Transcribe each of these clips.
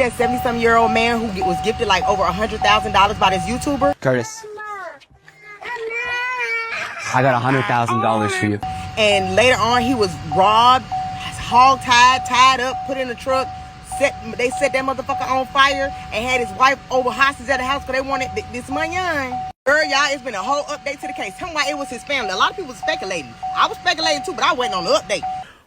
that 70-something-year-old man who was gifted like over $100,000 by this YouTuber? Curtis, I got $100,000 for you. And later on, he was robbed, hog-tied, tied up, put in a truck. They set that motherfucker on fire and had his wife over hostage at the house because they wanted this money on. Girl, y'all, it's been a whole update to the case. Tell me why it was his family. A lot of people speculating. I was speculating too, but I wasn't on the update.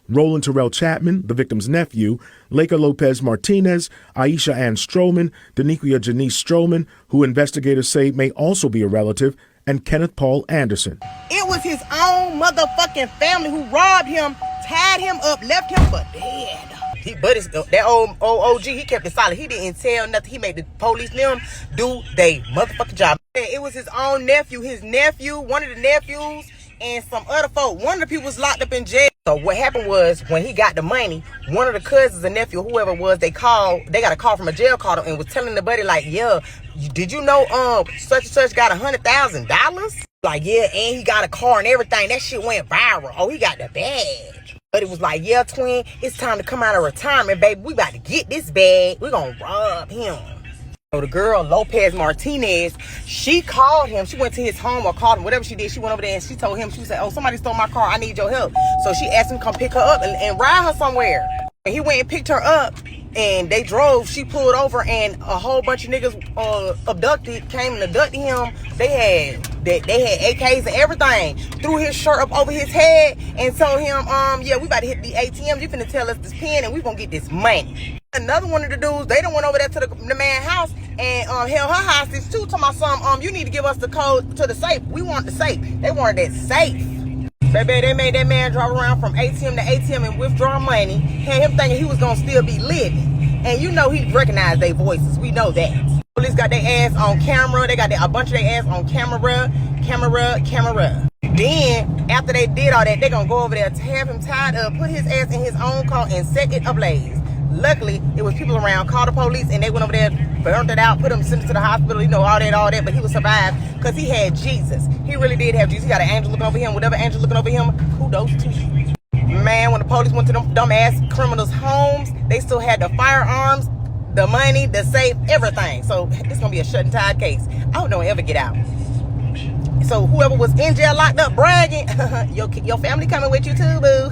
Roland Terrell Chapman, the victim's nephew, Laker Lopez Martinez, Aisha Ann Stroman, Daniquia Janice Stroman, who investigators say may also be a relative, and Kenneth Paul Anderson. It was his own motherfucking family who robbed him, tied him up, left him for dead. That old OG, he kept it solid. He didn't tell nothing. He made the police them do they motherfucking job. It was his own nephew, one of the nephews, and some other folk. One of the people was locked up in jail. So what happened was when he got the money, one of the cousins, a nephew, whoever it was, they got a call from a jail, called him and was telling the buddy like, yeah, did you know such and such got $100,000? Like, yeah, and he got a car and everything. That shit went viral. Oh, he got the badge. But it was like, yeah, twin, it's time to come out of retirement, baby. We about to get this bag. We gonna rob him. So the girl, Lopez Martinez, she called him. She went to his home or called him, whatever she did. She went over there and she told him, she said, oh, somebody stole my car. I need your help. So she asked him to come pick her up and ride her somewhere. And he went and picked her up and they drove. She pulled over and a whole bunch of niggas came and abducted him. They had AKs and everything. Threw his shirt up over his head and told him, yeah, we about to hit the ATM. You finna tell us this pin and we gonna get this money. Another one of the dudes, they done went over there to the man's house and held her hostage too. Told my son, you need to give us the code to the safe. We want the safe. They wanted that safe. Baby, they made that man drive around from ATM to ATM and withdraw money. Had him thinking he was gonna still be living. And you know he recognized their voices. We know that. Police got their ass on camera. They got a bunch of their ass on camera. Then, after they did all that, they gonna go over there, have him tied up, put his ass in his own car and set it ablaze. Luckily, it was people around, called the police, and they went over there, burnt it out, sent it to the hospital, all that, but he was survived because he had Jesus. He really did have Jesus. He got an angel looking over him. Whatever angel looking over him, kudos to you. Man, when the police went to them dumb-ass criminals' homes, they still had the firearms, the money, the safe, everything. So this gonna be a shut and tied case. I hope no one ever get out. So whoever was in jail locked up bragging, your family coming with you too, boo.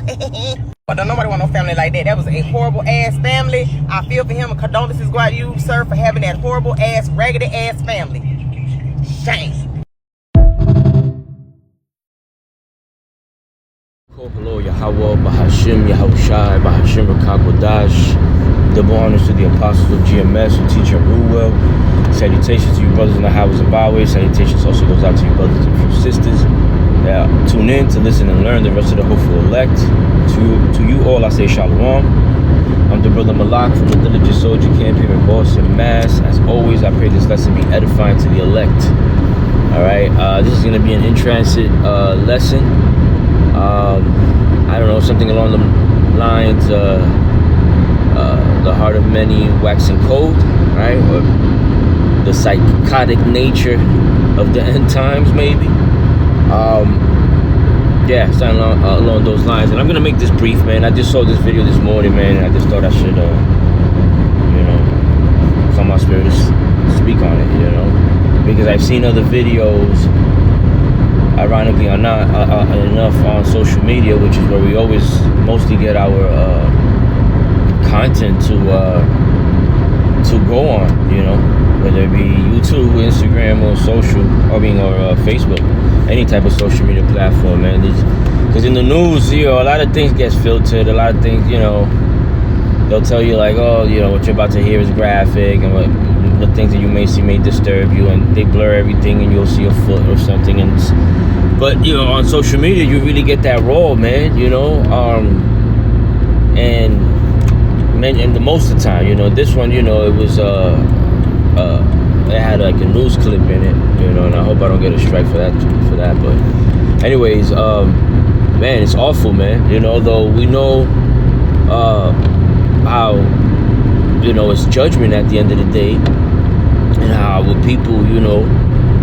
But don't nobody want no family like that. That was a horrible ass family. I feel for him and condolences go out to you, sir, for having that horrible ass, raggedy ass family. Shame. Hello, Yahweh, Bahashim, Yahushai, Bahashim, Rakakwadash. Double honors to the apostles of GMS who teach and rule well. Salutations to you brothers in the highways and byways. Salutations also goes out to you brothers and sisters. Tune in to listen and learn the rest of the hopeful elect. To you all, I say shalom. I'm the brother Malak from the Diligent Soldier Camp here in Boston, Mass. As always, I pray this lesson be edifying to the elect. All right, this is going to be an in-transit lesson. I don't know, something along the lines, the heart of many waxing cold, right? Or the psychotic nature of the end times, maybe. Yeah, something along those lines. And I'm gonna make this brief, man. I just saw this video this morning, man, and I just thought I should, it's on my spirit to speak on it, because I've seen other videos, ironically are not enough on social media, which is where we always mostly get our content to go on, whether it be YouTube, Instagram, or or Facebook, any type of social media platform, man. Because in the news, a lot of things gets filtered, a lot of things, they'll tell you like, oh, what you're about to hear is graphic, and what the things that you may see may disturb you, and they blur everything, and you'll see a foot or something, but on social media you really get that raw, man, and the most of the time, this one, it was it had like a news clip in it, and I hope I don't get a strike for that, but anyways, man, it's awful, man, though we know how it's judgment at the end of the day, and how with people,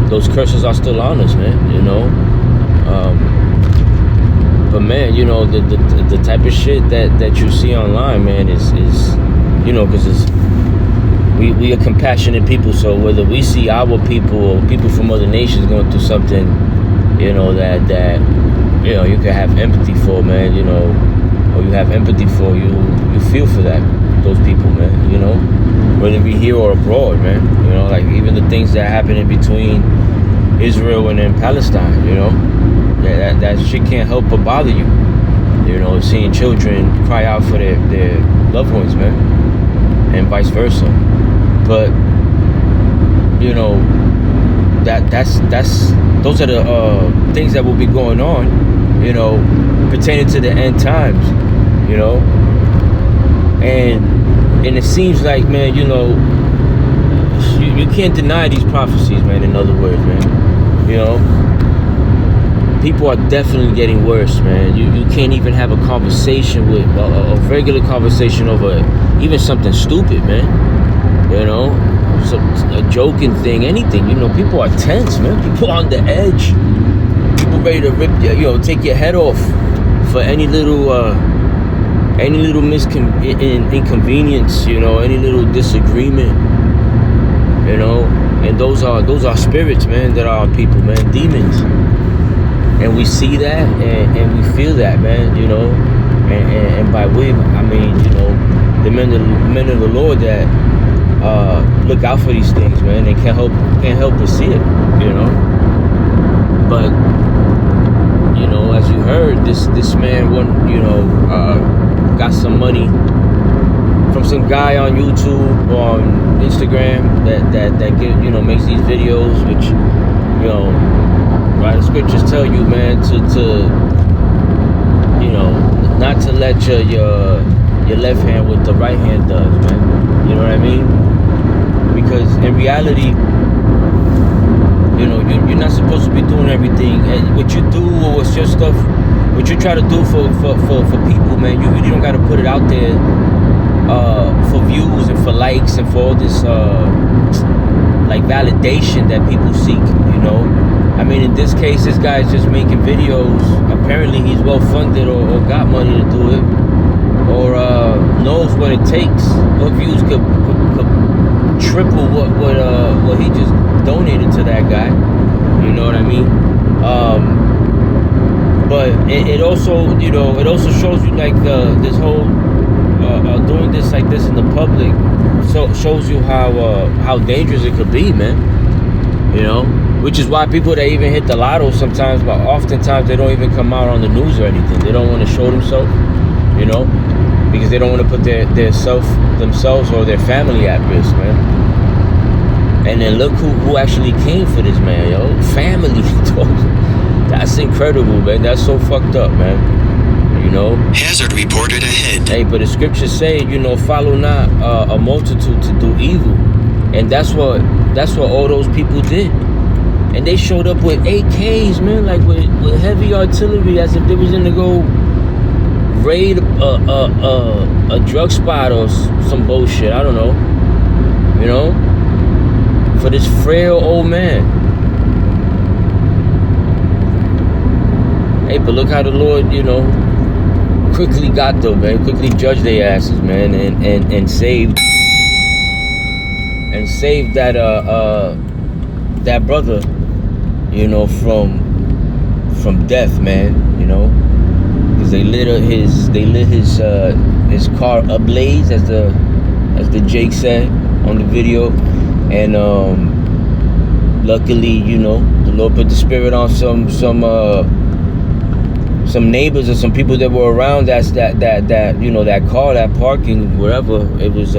those curses are still on us, man, but man, the type of shit that you see online, man, is because we are compassionate people. So whether we see our people or people from other nations going through something, you know, that you can have empathy for, man, you know, or you have empathy for, you feel for those people, man, you know, whether it be here or abroad, man, you know, like even the things that happen in between Israel and then Palestine, you know, that shit can't help but bother you, you know, seeing children cry out for their loved ones, man, and vice versa. But you know, those are the things that will be going on, you know, pertaining to the end times, you know, and it seems like, man, you know, you can't deny these prophecies, man. In other words, man, you know, people are definitely getting worse, man. You can't even have a conversation with a regular conversation over even something stupid, man. You know, a joking thing, anything. You know, people are tense, man. People on the edge. People ready to rip, you know, take your head off for any little inconvenience. You know, any little disagreement. You know, and those are spirits, man. That are people, man, demons. And we see that, and we feel that, man. You know, and by we, I mean, you know, the men of the Lord that look out for these things, man. They can't help but see it, you know. But you know, as you heard, this man got some money from some guy on YouTube or on Instagram that get, you know, makes these videos, which, you know, right, the scriptures tell you, man, to you know, not to let your left hand what the right hand does, man. You know what I mean? Because in reality, you know, you're not supposed to be doing everything. And what you do or what's your stuff, what you try to do for people, man, you really don't got to put it out there for views and for likes and for all this like validation that people seek, you know. I mean, in this case, this guy is just making videos. Apparently he's well funded or got money to do it, or knows what it takes. What views could triple what he just donated to that guy. You know what I mean? But it also, you know, it also shows you like this whole doing this like this in the public, so shows you how dangerous it could be, man. You know, which is why people that even hit the lotto sometimes, but oftentimes they don't even come out on the news or anything. They don't want to show themselves, you know, because they don't want to put themselves or their family at risk, man. And then look who actually came for this, man, yo. Family. That's incredible, man. That's so fucked up, man. You know? Hazard reported ahead. Hey, but the scriptures say, you know, follow not a multitude to do evil. And that's what all those people did. And they showed up with AKs, man, like with heavy artillery, as if they was gonna go raid a drug spot or some bullshit. I don't know. You know? For this frail old man. Hey, but look how the Lord, you know, quickly got them, man. Quickly judged their asses, man, and saved that brother, you know, from death, man. You know, because they lit his car ablaze, as the Jake said on the video, and luckily, you know, the Lord put the spirit on some neighbors or some people that were around that you know, that car, that parking, wherever it was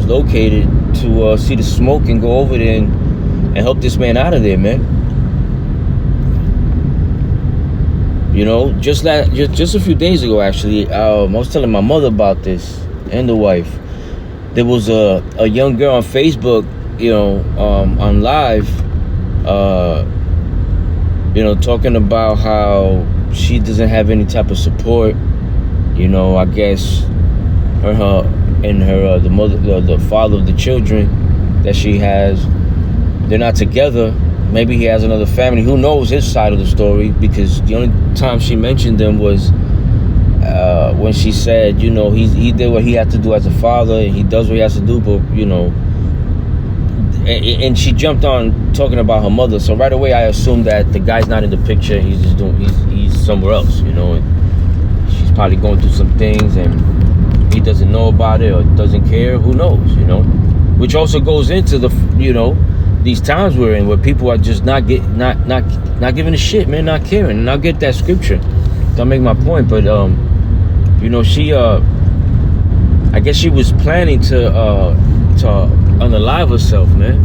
located, to see the smoke and go over there and help this man out of there, man. You know, just a few days ago, actually, I was telling my mother about this and the wife. There was a young girl on Facebook, you know, on live, you know, talking about how she doesn't have any type of support. You know, I guess the father of the children that she has, they're not together. Maybe he has another family. Who knows his side of the story? Because the only time she mentioned them was when she said, you know, he did what he had to do as a father, and he does what he has to do, but you know, and she jumped on talking about her mother. So right away, I assumed that the guy's not in the picture. He's just he's somewhere else, you know. And she's probably going through some things, and he doesn't know about it or doesn't care. Who knows, you know? Which also goes into the, you know, these times we're in where people are just not giving a shit, man, not caring. And I'll get that scripture. Don't make my point, but you know, she I guess she was planning to unalive herself, man.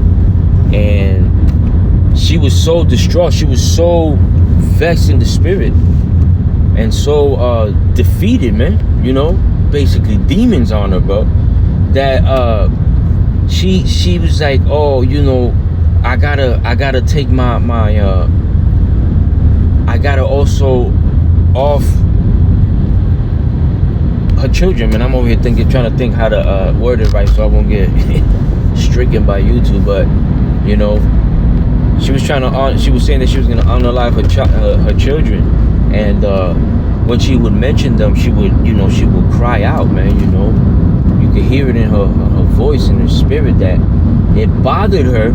And she was so distraught, she was so vexed in the spirit and so defeated, man, you know, basically demons on her, bro, that she was like, oh, you know, I gotta take my I gotta also off her children, man. I'm over here trying to think how to word it right so I won't get stricken by YouTube. But you know, she was saying that she was gonna unalive her children, and when she would mention them, she would cry out, man. You know, you could hear it in her voice and her spirit that it bothered her,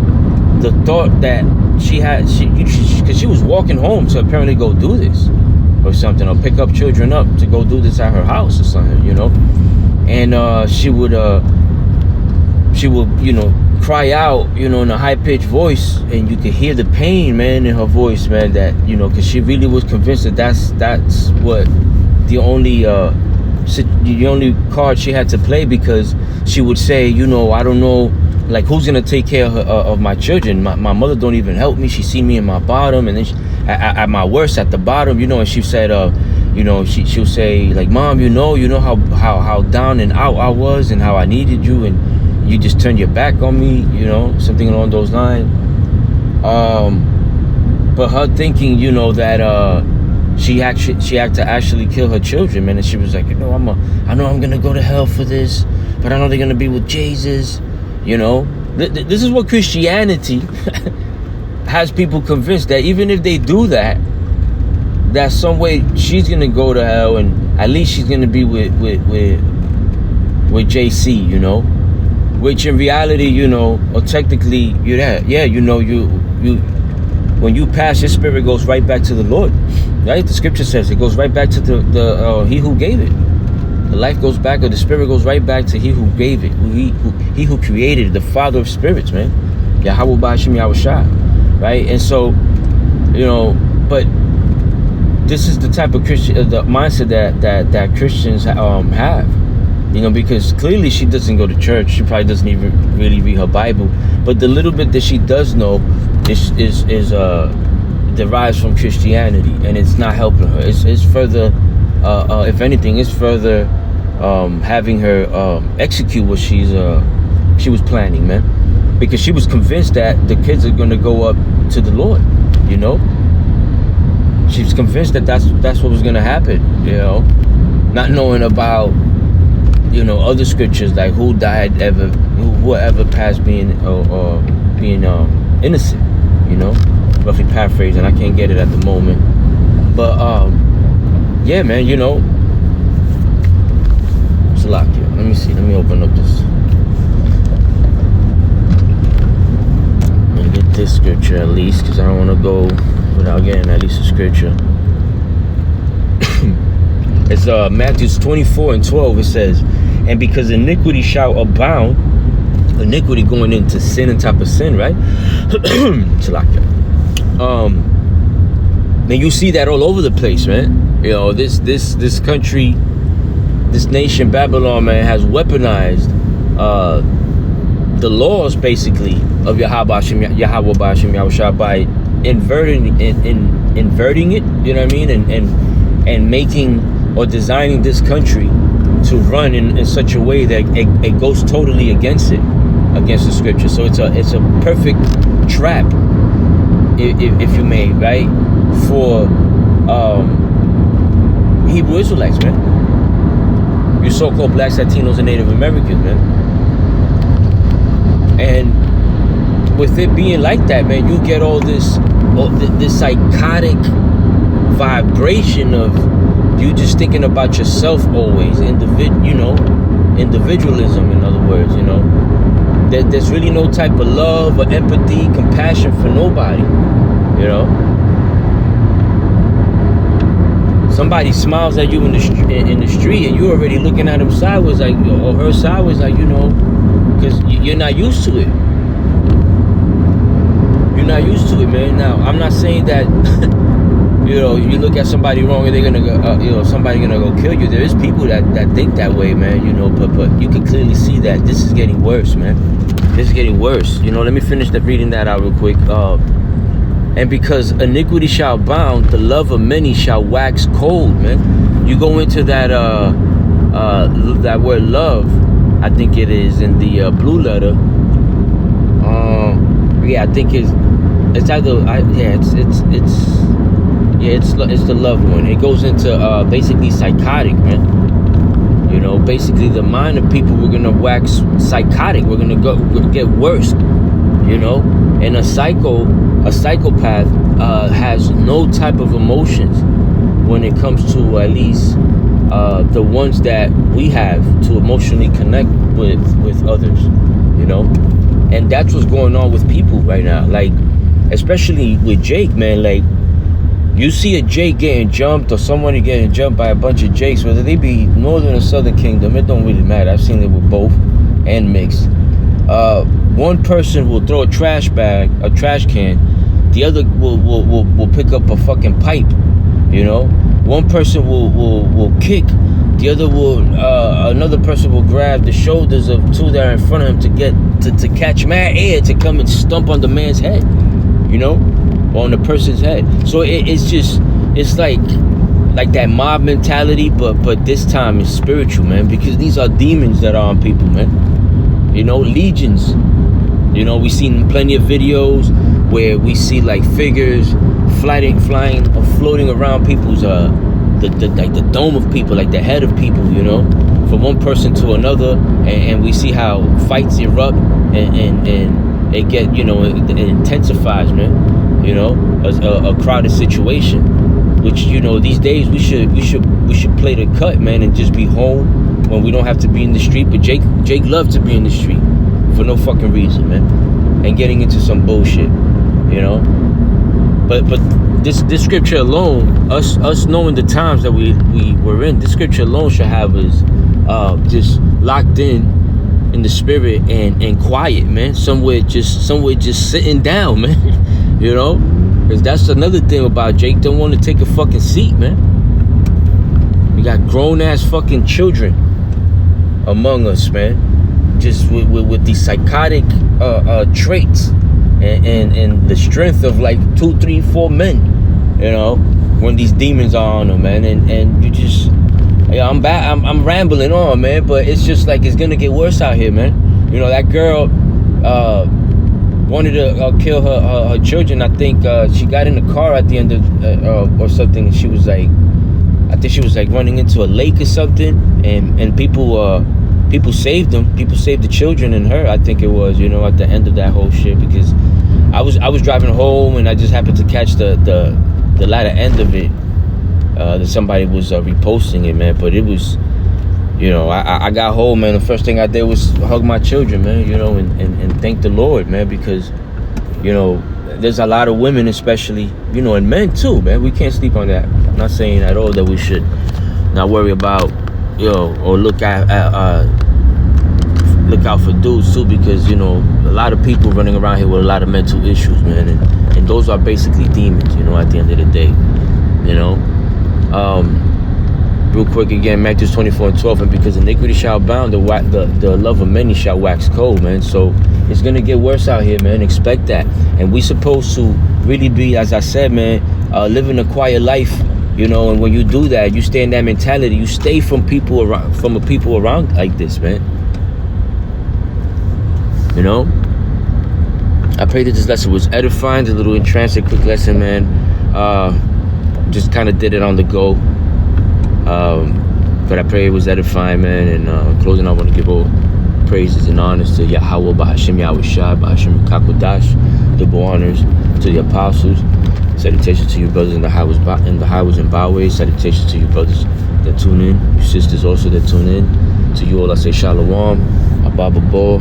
the thought that she had, because she was walking home to apparently go do this or something, or pick up children up to go do this at her house or something, you know. And she would you know, cry out, you know, in a high-pitched voice, and you could hear the pain, man, in her voice, man, that, you know, because she really was convinced that that's what the only card she had to play, because she would say, you know, I don't know, like, who's gonna take care of my children? My mother don't even help me. She see me in my bottom, and then at my worst, at the bottom, you know. And she said, you know, she'll say, like, Mom, you know how down and out I was, and how I needed you, and you just turned your back on me, you know, something along those lines. But her thinking, you know, that she had to actually kill her children, man. And she was like, you know, I know I'm gonna go to hell for this, but I know they're gonna be with Jesus. You know, this is what Christianity has people convinced, that even if they do that some way she's gonna go to hell, and at least she's gonna be with JC, you know, which in reality, you know, or technically you're that, yeah, you know, you when you pass, your spirit goes right back to the Lord, right? The scripture says it goes right back to the he who gave it. The life goes back, or the spirit goes right back to he who gave it, he who created it, the Father of spirits, man. Yahweh Ba'ashim Yahushua, right? And so, you know, but this is the type of the mindset that Christians have, you know, because clearly she doesn't go to church. She probably doesn't even really read her Bible. But the little bit that she does know is derives from Christianity, and it's not helping her. It's further. If anything, it's further having her execute what she was planning, man, because she was convinced that the kids are going to go up to the Lord, you know. She was convinced that that's what was going to happen, you know, not knowing about, you know, other scriptures like who ever passed being being innocent, you know, roughly paraphrasing. I can't get it at the moment, but yeah, man, you know, it's a lot here. Let me see. Let me open up this. Let me get this scripture at least, because I don't want to go without getting at least a scripture. It's Matthew 24:12. It says, and because iniquity shall abound, iniquity going into sin and type of sin, right? Man, you see that all over the place, man. You know, this country, this nation, Babylon, man, has weaponized the laws, basically, of Yahweh Ba'ashim Yahushua by inverting it, you know what I mean, and making or designing this country to run in such a way that it goes totally against the scripture. So it's a perfect trap, if you may, right, for Hebrew Israelites, man. You so-called blacks, Latinos, and Native Americans, man. And with it being like that, man, you get all this psychotic vibration of You just thinking about yourself always, individualism, in other words, there's really no type of love or empathy, compassion for nobody, Somebody smiles at you in the street, and you're already looking at him sideways, like, or her sideways, like, because you're not used to it. You're not used to it, man. Now, I'm not saying that. You look at somebody wrong and they're gonna go, somebody gonna go kill you. There is people that think that way, man. But you can clearly see that this is getting worse, man. This is getting worse. Let me finish reading that out real quick. And because iniquity shall abound, the love of many shall wax cold, man. You go into that that word love, I think it is in the blue letter. I think it's either it's the loved one. It goes into basically psychotic, man. Basically the mind of people, we're gonna wax psychotic. We're gonna get worse, And a psychopath has no type of emotions when it comes to at least the ones that we have to emotionally connect with others, And that's what's going on with people right now. Like, especially with Jake, man. Like, you see a Jake getting jumped or somebody getting jumped by a bunch of Jakes, whether they be Northern or Southern Kingdom, it don't really matter. I've seen it with both and mixed. One person will throw a trash can. The other will pick up a fucking pipe, One person will kick. The other another person will grab the shoulders of two that are in front of him to catch mad air to come and stomp on the man's head, on the person's head. So it's like that mob mentality, but this time it's spiritual, man, because these are demons that are on people, man. Legions. We've seen plenty of videos where we see like figures flying or floating around people's like the dome of people, like the head of people, from one person to another, and we see how fights erupt and it get, it intensifies, man. A crowded situation, which these days we should play the cut, man, and just be home when we don't have to be in the street. But Jake loved to be in the street for no fucking reason, man, and getting into some bullshit, But this scripture alone, us knowing the times that we were in, this scripture alone should have us just locked in the spirit and quiet, man. Somewhere just sitting down, man. Because that's another thing about Jake. Don't want to take a fucking seat, man. We got grown ass fucking children among us, man. Just with these psychotic traits and the strength of like 2, 3, 4 men, when these demons are on them, man. And you just, I'm rambling on, man, but it's just like it's gonna get worse out here, man. That girl wanted to kill her children. I think she got in the car at the end of or something, and she was like, I think she was like running into a lake or something, and people saved them. People saved the children and her, I think it was, at the end of that whole shit, because I was driving home and I just happened to catch the latter end of it. That somebody was reposting it, man. But it was, I got home, man. The first thing I did was hug my children, man, and thank the Lord, man, because, there's a lot of women, especially, and men too, man. We can't sleep on that. I'm not saying at all that we should not worry about, or look out for dudes too, because, a lot of people running around here with a lot of mental issues, man, and those are basically demons, at the end of the day, Real quick again, Matthew 24:12, and because iniquity shall abound, the love of many shall wax cold, man. So it's gonna get worse out here, man. Expect that. And we supposed to really be, as I said, man, living a quiet life, and when you do that, you stay in that mentality, you stay from people around like this, man. I pray that this lesson was edifying. A little in transit, quick lesson, man. Just kind of did it on the go. But I pray it was edifying, man. And in closing, I want to give all praises and honors to Yahweh, Bahashim Yahushua, Bahashim Kakodash, double honors to the apostles, Salutations to you brothers in the highways and byways. Salutations to you brothers that tune in, you sisters also that tune in. To you all I say shalom, ababa bo.